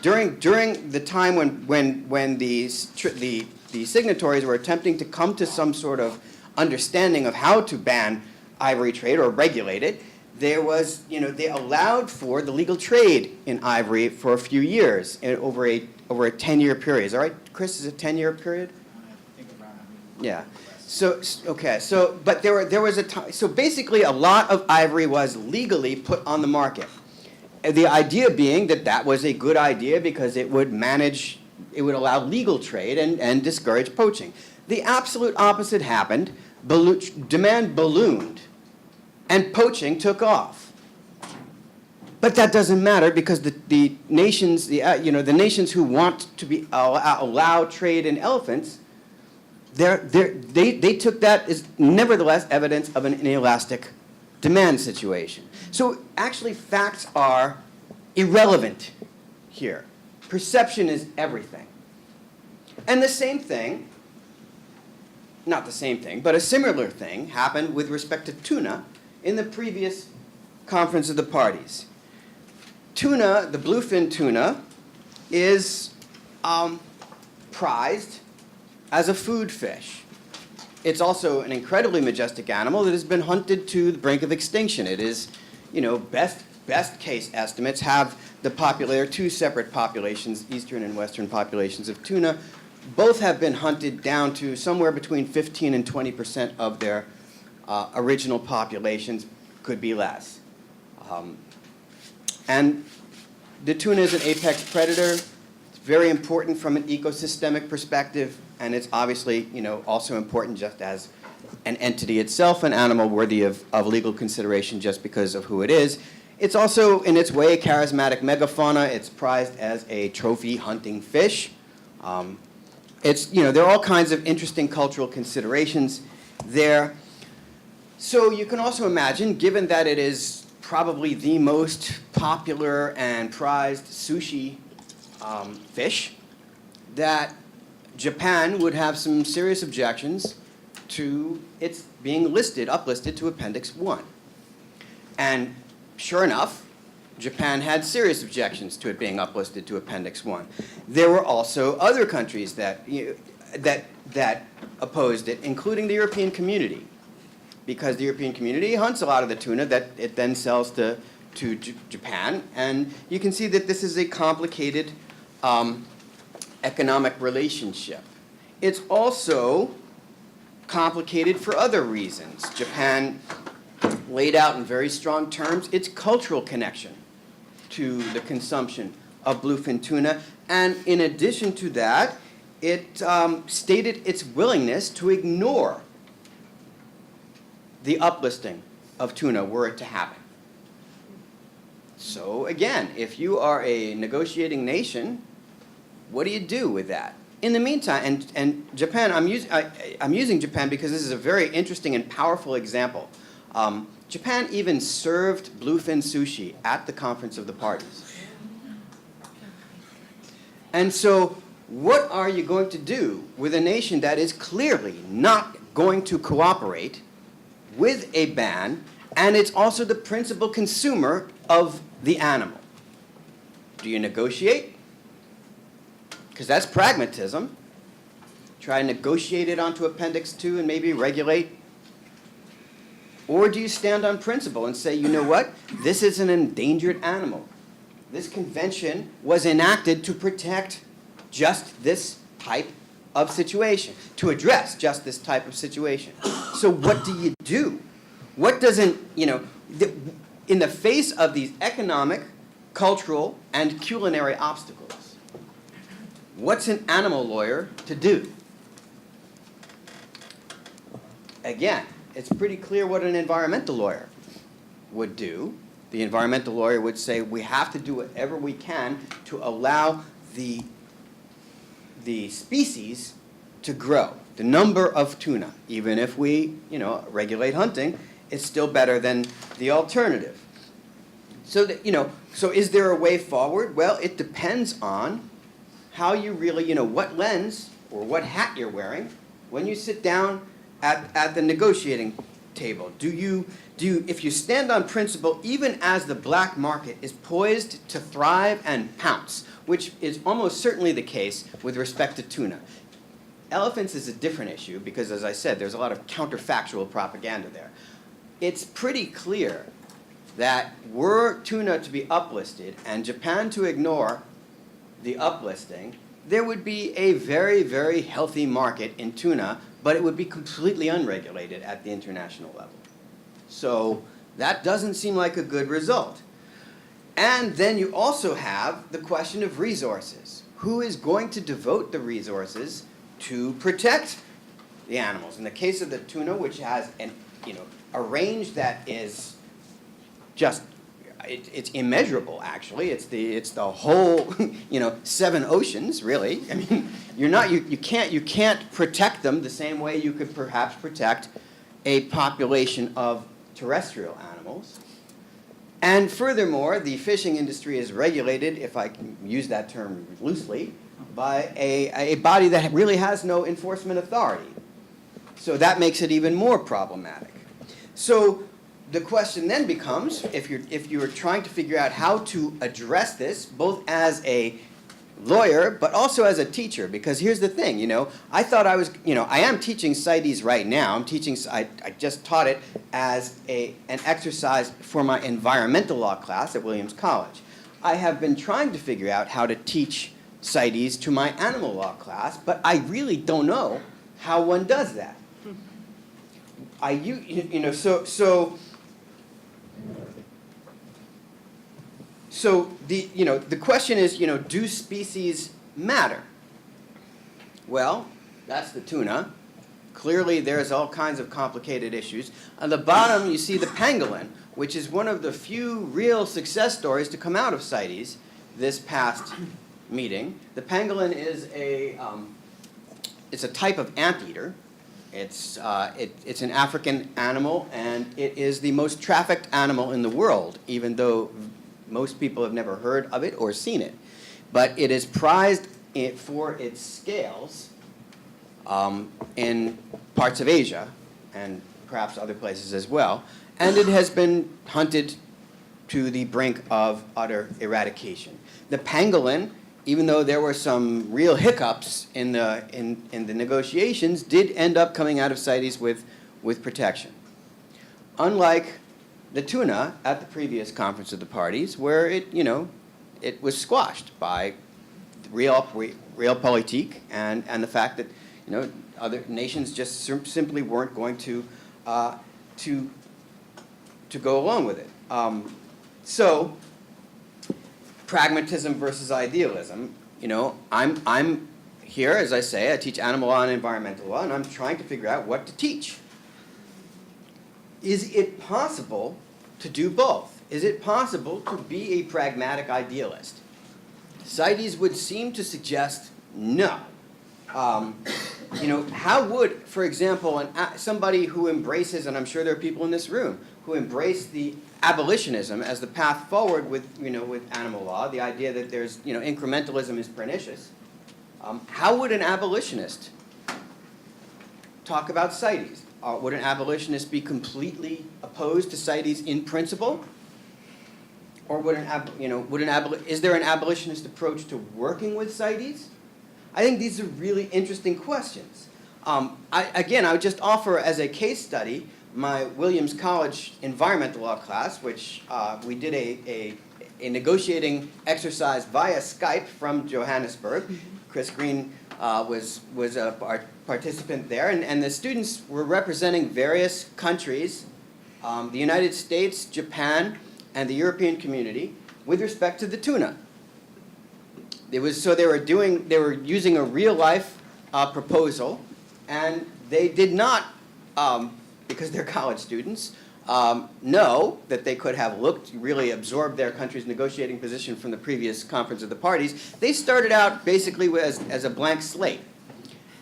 [SPEAKER 3] during the time when the signatories were attempting to come to some sort of understanding of how to ban ivory trade or regulate it. There was, they allowed for the legal trade in ivory for a few years over a 10-year period. Is that right, Chris? Is it a 10-year period?
[SPEAKER 4] I think around.
[SPEAKER 3] Yeah. So okay. So but there was a time. So basically, a lot of ivory was legally put on the market. The idea being that was a good idea because it would allow legal trade and discourage poaching. The absolute opposite happened. Demand ballooned, and poaching took off. But that doesn't matter because the nations, the nations who want to allow trade in elephants, they took that as nevertheless evidence of an inelastic demand situation. So actually facts are irrelevant here. Perception is everything. And the same thing, not the same thing, but a similar thing happened with respect to tuna in the previous conference of the parties. Tuna, the bluefin tuna, is prized as a food fish. It's also an incredibly majestic animal that has been hunted to the brink of extinction. It is, best case estimates have there are 2 separate populations, eastern and western populations of tuna. Both have been hunted down to somewhere between 15 and 20% of their original populations, could be less. And the tuna is an apex predator. It's very important from an ecosystemic perspective, and it's obviously, also important just as an entity itself, an animal worthy of legal consideration just because of who it is. It's also, in its way, a charismatic megafauna. It's prized as a trophy hunting fish. There are all kinds of interesting cultural considerations there. So you can also imagine, given that it is probably the most popular and prized sushi fish, that Japan would have some serious objections to its being uplisted to Appendix 1. And sure enough, Japan had serious objections to it being uplisted to Appendix 1. There were also other countries that opposed it, including the European community, because the European community hunts a lot of the tuna that it then sells to Japan. And you can see that this is a complicated economic relationship. It's also complicated for other reasons. Japan laid out in very strong terms its cultural connection to the consumption of bluefin tuna. And in addition to that, it stated its willingness to ignore the uplisting of tuna were it to happen. So again, if you are a negotiating nation, what do you do with that? In the meantime, and Japan, I'm using Japan because this is a very interesting and powerful example. Japan even served bluefin sushi at the Conference of the Parties. And so what are you going to do with a nation that is clearly not going to cooperate with a ban, and it's also the principal consumer of the animal? Do you negotiate? Because that's pragmatism. Try to negotiate it onto Appendix 2 and maybe regulate. Or do you stand on principle and say, you know what? This is an endangered animal. This convention was enacted to protect just this type of situation, to address just this type of situation. So what do you do? What doesn't, in the face of these economic, cultural, and culinary obstacles, what's an animal lawyer to do? Again, it's pretty clear what an environmental lawyer would do. The environmental lawyer would say, we have to do whatever we can to allow the species to grow, the number of tuna. Even if we, regulate hunting, it's still better than the alternative. So that, so is there a way forward? Well, it depends on how you really, what lens or what hat you're wearing when you sit down at the negotiating table. If you stand on principle, even as the black market is poised to thrive and pounce, which is almost certainly the case with respect to tuna. Elephants is a different issue because, as I said, there's a lot of counterfactual propaganda there. It's pretty clear that were tuna to be uplisted and Japan to ignore the uplisting, there would be a very, very healthy market in tuna, but it would be completely unregulated at the international level. So that doesn't seem like a good result. And then you also have the question of resources. Who is going to devote the resources to protect the animals? In the case of the tuna, which has a range that is just, it's immeasurable, actually. It's the whole, 7 oceans, really. I mean, you can't protect them the same way you could perhaps protect a population of terrestrial animals. And furthermore, the fishing industry is regulated, if I can use that term loosely, by a body that really has no enforcement authority. So that makes it even more problematic. So the question then becomes, if you're trying to figure out how to address this, both as a lawyer, but also as a teacher, because here's the thing, I thought I was, I am teaching CITES right now. I just taught it as an exercise for my environmental law class at Williams College. I have been trying to figure out how to teach CITES to my animal law class, but I really don't know how one does that. So the question is, do species matter? Well, that's the tuna. Clearly, there's all kinds of complicated issues. On the bottom, you see the pangolin, which is one of the few real success stories to come out of CITES this past meeting. The pangolin is it's a type of anteater. It's an African animal, and it is the most trafficked animal in the world, even though most people have never heard of it or seen it. But it is prized for its scales in parts of Asia and perhaps other places as well. And it has been hunted to the brink of utter eradication. The pangolin, even though there were some real hiccups in the negotiations, did end up coming out of CITES with protection. Unlike the tuna at the previous conference of the parties, where it was squashed by realpolitik and the fact that other nations just simply weren't going to go along with it. So pragmatism versus idealism. I'm here, as I say, I teach animal law and environmental law, and I'm trying to figure out what to teach. Is it possible to do both? Is it possible to be a pragmatic idealist? CITES would seem to suggest no. How would, for example, somebody who embraces, and I'm sure there are people in this room who embrace the abolitionism as the path forward with animal law, the idea that there's, incrementalism is pernicious. How would an abolitionist talk about CITES? Would an abolitionist be completely opposed to CITES in principle? Or is there an abolitionist approach to working with CITES? I think these are really interesting questions. I would just offer as a case study my Williams College environmental law class, which we did a negotiating exercise via Skype from Johannesburg. Chris Green was a participant there, and the students were representing various countries, the United States, Japan, and the European community with respect to the tuna. They were using a real life proposal, and they did not, because they're college students, know that they could have really absorbed their country's negotiating position from the previous conference of the parties. They started out basically as a blank slate,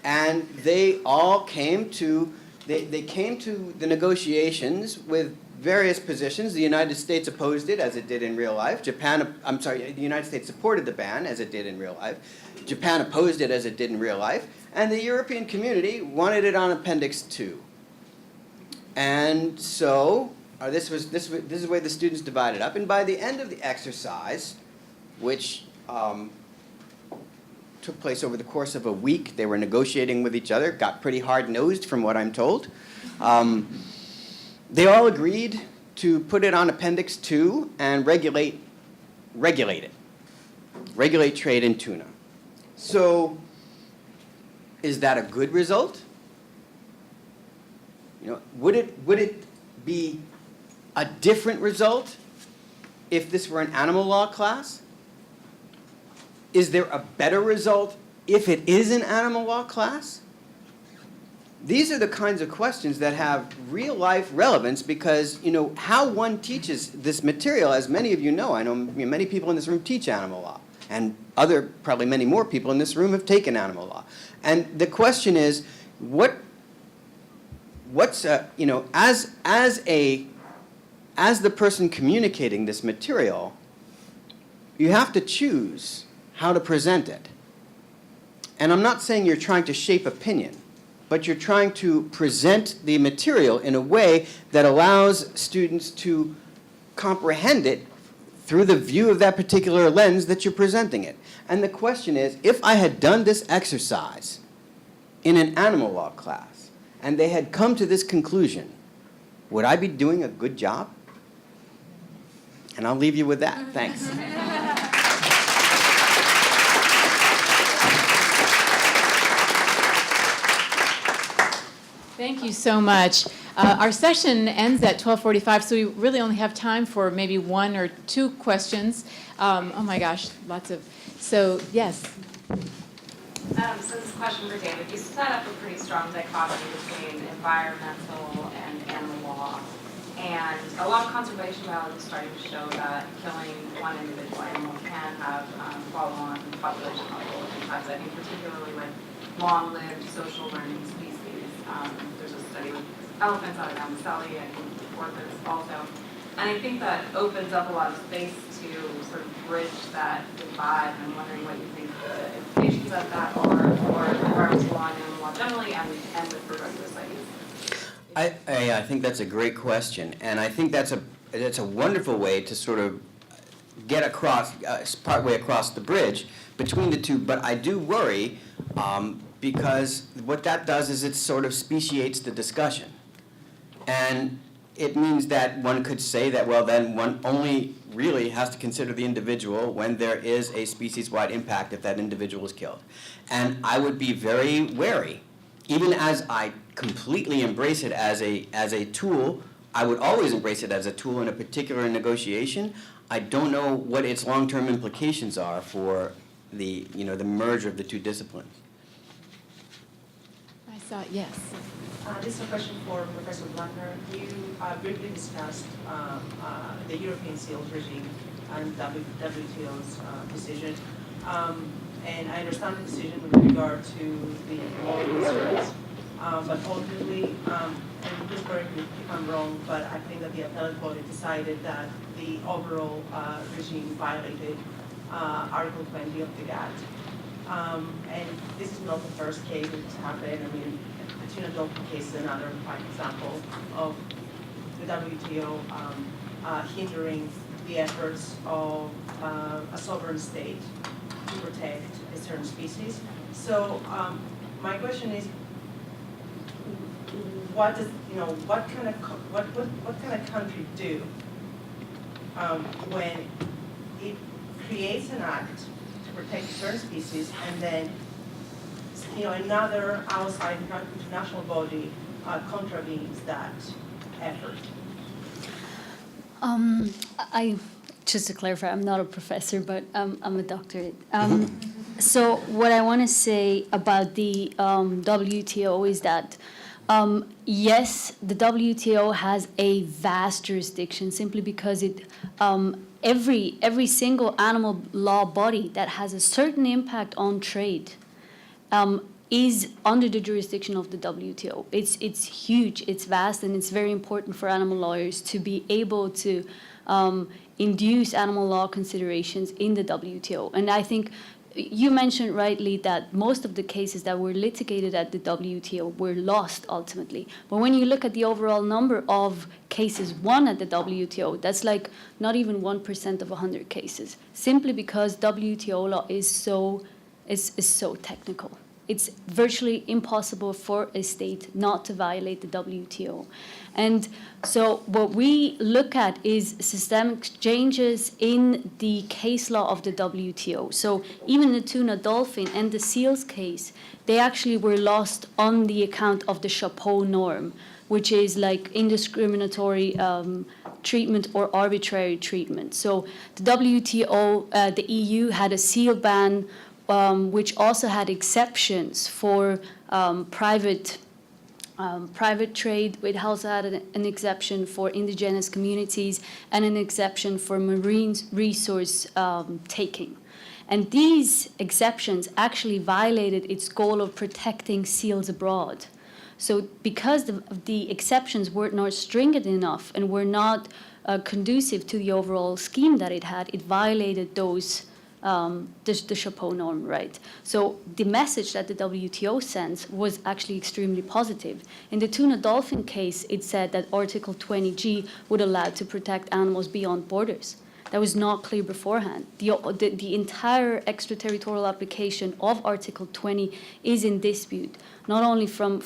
[SPEAKER 3] and they all came to the negotiations with various positions. The United States opposed it, as it did in real life. The United States supported the ban, as it did in real life. Japan opposed it, as it did in real life. And the European community wanted it on Appendix 2. And so, this is the way the students divided up. And by the end of the exercise, which took place over the course of a week, they were negotiating with each other, got pretty hard-nosed from what I'm told. They all agreed to put it on Appendix 2 and regulate it. Regulate trade in tuna. So, is that a good result? Would it be a different result if this were an animal law class? Is there a better result if it is an animal law class? These are the kinds of questions that have real-life relevance because, how one teaches this material, as many of you know, I know many people in this room teach animal law, and probably many more people in this room have taken animal law. And the question is, as the person communicating this material, you have to choose how to present it. And I'm not saying you're trying to shape opinion, but you're trying to present the material in a way that allows students to comprehend it through the view of that particular lens that you're presenting it. And the question is, if I had done this exercise in an animal law class, and they had come to this conclusion, would I be doing a good job? And I'll leave you with that. Thanks.
[SPEAKER 1] Thank you so much. Our session ends at 12:45, so we really only have time for maybe one or two questions. Oh my gosh, lots of. So, yes.
[SPEAKER 4] So this question for David. You set up a pretty strong dichotomy between environmental and animal law. And a lot of conservation biologists are starting to show that killing one individual animal can have follow-on population level impacts. I think particularly with long-lived social learning species. There's a study with elephants out of Basel, and orcas also. And I think that opens up a lot of space to sort of bridge that divide. And I'm wondering what you think the implications of that are for environmental law and animal law generally, and with regard to the studies.
[SPEAKER 3] I think that's a great question, and I think that's a wonderful way to sort of get across, partway across the bridge between the two. But I do worry because what that does is it sort of speciates the discussion, and it means that one could say that, well, then one only really has to consider the individual when there is a species-wide impact if that individual is killed. And I would be very wary. Even as I completely embrace it as a tool, I would always embrace it as a tool in a particular negotiation. I don't know what its long-term implications are for the merger of the two disciplines.
[SPEAKER 1] I saw, yes.
[SPEAKER 5] This is a question for Professor Blattner. You briefly discussed the European seals regime and WTO's decision. And I understand the decision with regard to the moral concerns. But ultimately, and please correct me if I'm wrong, but I think that the appellate body decided that the overall regime violated Article 20 of the GATT. And this is not the first case that's happened. I mean, the tuna dolphin case is another prime example of the WTO hindering the efforts of a sovereign state to protect a certain species. So my question is, what kind of country do when it creates an act to protect a certain species and then another outside international body contravenes that effort?
[SPEAKER 2] Just to clarify, I'm not a professor, but I'm a doctorate. So what I want to say about the WTO is that, yes, the WTO has a vast jurisdiction simply because it every single animal law body that has a certain impact on trade is under the jurisdiction of the WTO. It's huge, it's vast, and it's very important for animal lawyers to be able to induce animal law considerations in the WTO. And I think you mentioned rightly that most of the cases that were litigated at the WTO were lost ultimately. But when you look at the overall number of cases won at the WTO, that's like not even 1% of 100 cases, simply because WTO law is so technical. It's virtually impossible for a state not to violate the WTO. And so what we look at is systemic changes in the case law of the WTO. So even the tuna dolphin and the seals case, they actually were lost on the account of the chapeau norm, which is like indiscriminatory treatment or arbitrary treatment. So the WTO, the EU had a seal ban, which also had exceptions for private trade. It also had an exception for indigenous communities and an exception for marine resource taking. And these exceptions actually violated its goal of protecting seals abroad. So because the exceptions were not stringent enough and were not conducive to the overall scheme that it had, it violated those the chapeau norm, right? So the message that the WTO sends was actually extremely positive. In the tuna dolphin case, it said that Article 20G would allow to protect animals beyond borders. That was not clear beforehand. The entire extraterritorial application of Article 20 is in dispute, not only from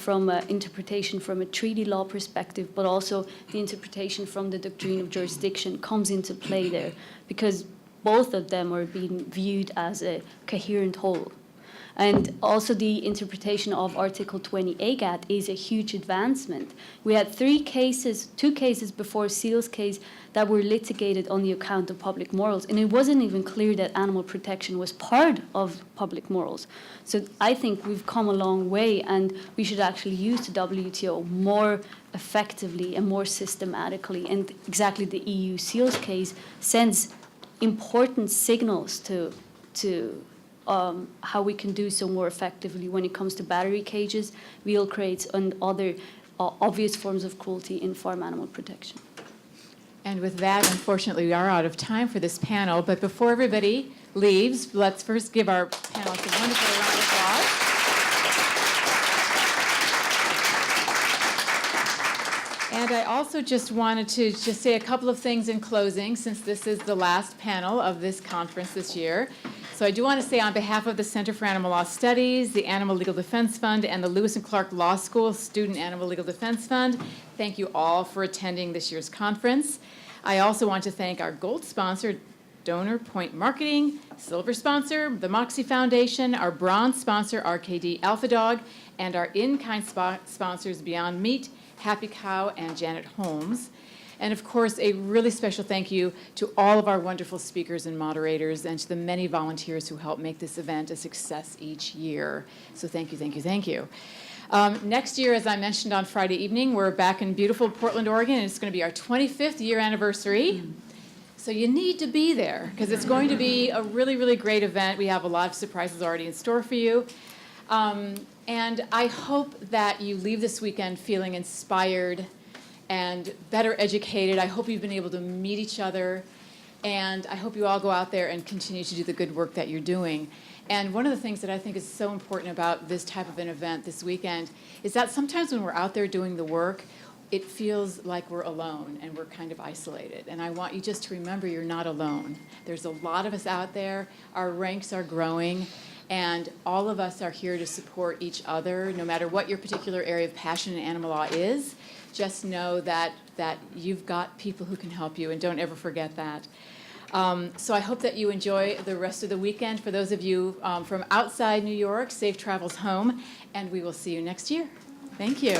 [SPEAKER 2] interpretation from a treaty law perspective, but also the interpretation from the doctrine of jurisdiction comes into play there, because both of them are being viewed as a coherent whole. And also the interpretation of Article 20 AGAT is a huge advancement. We had two cases before Seal's case that were litigated on the account of public morals, and it wasn't even clear that animal protection was part of public morals. So I think we've come a long way, and we should actually use the WTO more effectively and more systematically. And exactly the EU Seal's case sends important signals to how we can do so more effectively when it comes to battery cages, wheel crates, and other obvious forms of cruelty in farm animal protection.
[SPEAKER 1] And with that, unfortunately, we are out of time for this panel. But before everybody leaves, let's first give our panelists a wonderful round of applause. And I also just wanted to just say a couple of things in closing, since this is the last panel of this conference this year. So I do want to say on behalf of the Center for Animal Law Studies, the Animal Legal Defense Fund, and the Lewis and Clark Law School Student Animal Legal Defense Fund, thank you all for attending this year's conference. I also want to thank our gold sponsor, Donor Point Marketing, silver sponsor, the Moxie Foundation, our bronze sponsor, RKD Alpha Dog, and our in-kind sponsors, Beyond Meat, Happy Cow, and Janet Holmes. And of course, a really special thank you to all of our wonderful speakers and moderators and to the many volunteers who help make this event a success each year. So thank you, thank you, thank you. Next year, as I mentioned on Friday evening, we're back in beautiful Portland, Oregon, and it's going to be our 25th year anniversary. So you need to be there because it's going to be a really, really great event. We have a lot of surprises already in store for you. And I hope that you leave this weekend feeling inspired and better educated. I hope you've been able to meet each other, and I hope you all go out there and continue to do the good work that you're doing. And one of the things that I think is so important about this type of an event this weekend is that sometimes when we're out there doing the work, it feels like we're alone and we're kind of isolated. And I want you just to remember you're not alone. There's a lot of us out there. Our ranks are growing. And all of us are here to support each other, no matter what your particular area of passion in animal law is. Just know that you've got people who can help you, and don't ever forget that. So I hope that you enjoy the rest of the weekend. For those of you from outside New York, safe travels home, and we will see you next year. Thank you.